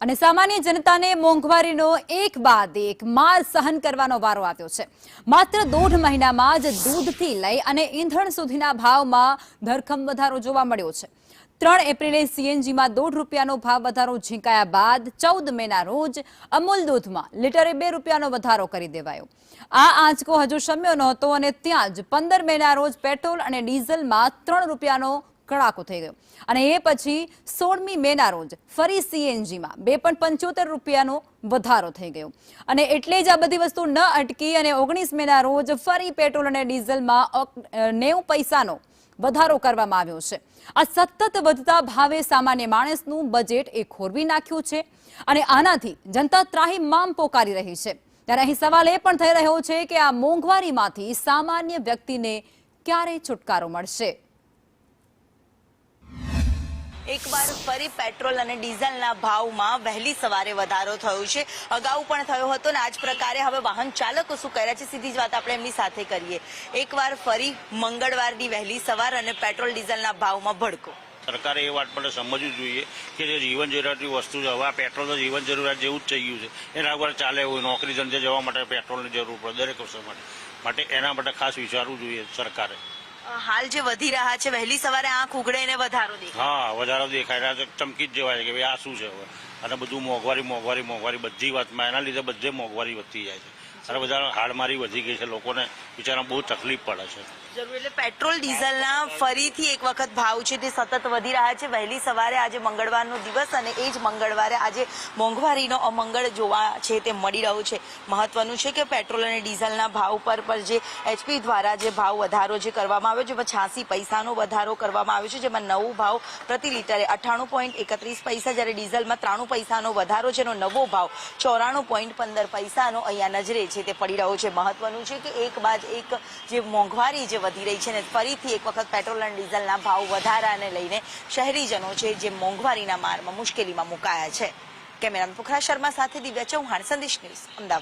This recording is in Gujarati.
અને સામાન્ય જનતાને મોંઘવારીનો એક બાદ એક માર સહન કરવાનો વારો આવ્યો છે। માત્ર 1.5 મહિનામાં જ દૂધથી લઈ અને ઈંધણ સુધીના ભાવમાં ધરખમ વધારો જોવા મળ્યો છે। 3 એપ્રિલે સીએનજીમાં ₹1.5નો ભાવ વધારો ઝીંકાયા બાદ 14 મેના રોજ અમૂલ દૂધમાં લીટરે ₹2નો વધારો કરી દેવાયો। આ આંચકો હજુ શમ્યો નહોતો અને ત્યાં જ 15 મેના રોજ પેટ્રોલ અને ડીઝલમાં ₹3નો કડાકો થઈ ગયો અને એ પછી 16મી મેના રોજ ફરી સીએનજીમાં ₹2.75નો વધારો થઈ ગયો અને એટલે જ આ બધી વસ્તુ ન અટકી અને 19 મેના રોજ ફરી પેટ્રોલ અને ડીઝલમાં 90 પૈસાનો વધારો કરવામાં આવ્યો છે। આ સતત વધતા ભાવે સામાન્ય માણસનું બજેટ એ ખોરવી નાખ્યું છે અને આનાથી જનતા ત્રાહિમામ પોકારી રહી છે। ત્યારે અહીં સવાલ એ પણ થઈ રહ્યો છે કે આ મોંઘવારીમાંથી સામાન્ય વ્યક્તિને ક્યારે છુટકારો મળશે। એકવાર ફરી પેટ્રોલ અને ડીઝલના ભાવમાં વહેલી સવારે વધારો થયો છે। અગાઉ પણ થયો હતો ને આ જ પ્રકારે હવે વાહન ચાલકો શું કર્યા છે સીધી જ વાત આપણે એમની સાથે કરીએ। એકવાર ફરી મંગળવારની વહેલી સવાર અને પેટ્રોલ ડીઝલના ભાવમાં ભડકો। સરકારે એ વાત પર સમજવું જોઈએ કે જે જીવન જરૂરિયાતની વસ્તુ છે, હવે આ પેટ્રોલ તો જીવન જરૂરિયાત જેવું જ થઈ ગયું છે। એના વગર ચાલે એવું, નોકરી ધંધે જવા માટે પેટ્રોલની જરૂર પડે દરેક વસ્તુ માટે એના માટે ખાસ વિચારવું જોઈએ સરકારે। હાલ જે વધી રહ્યા છે વહેલી સવારે આંખ ઉઘડે ને વધારો દેખાય। હા, વધારો દેખાય રહ્યા છે, ચમકી જ જવાય છે કે ભાઈ આ શું છે હવે। અને બધું મોંઘવારી બધી વાતમાં એના લીધે બધે મોંઘવારી વધતી જાય છે અને બધા હાડમારી વધી ગઈ છે, લોકોને બિચારા બહુ તકલીફ પડે છે। જરૂર એટલે પેટ્રોલ ડીઝલના ફરીથી એક વખત ભાવ છે તે સતત વધી રહ્યા છે। વહેલી સવારે આજે મંગળવારનો દિવસ અને એ જ મંગળવારે આજે મોંઘવારીનો અમંગળ જોવા છે તે મળી રહ્યો છે। મહત્વનું છે કે પેટ્રોલ અને ડીઝલના ભાવ પર જે એચપી દ્વારા જે ભાવ વધારો જે કરવામાં આવ્યો છે, 86 પૈસાનો વધારો કરવામાં આવ્યો છે, જેમાં નવો ભાવ પ્રતિ લીટરે 98.31 જ્યારે ડીઝલમાં 93 પૈસાનો વધારો છે, એનો નવો ભાવ 94.15 પૈસાનો અહીંયા નજરે છે તે પડી રહ્યો છે। મહત્વનું છે કે એક બાદ એક જે મોંઘવારી જે વધી રહી છે ને ફરીથી એક વખત પેટ્રોલ અને ડીઝલના ભાવ વધારાને લઈને શહેરીજનો છે જે મોંઘવારીના મારમાં મુશ્કેલીમાં મુકાયા છે। કેમેરામેન પુખરા શર્મા સાથે દિવ્યા ચૌહાણ, સંદેશ ન્યૂઝ, અમદાવાદ।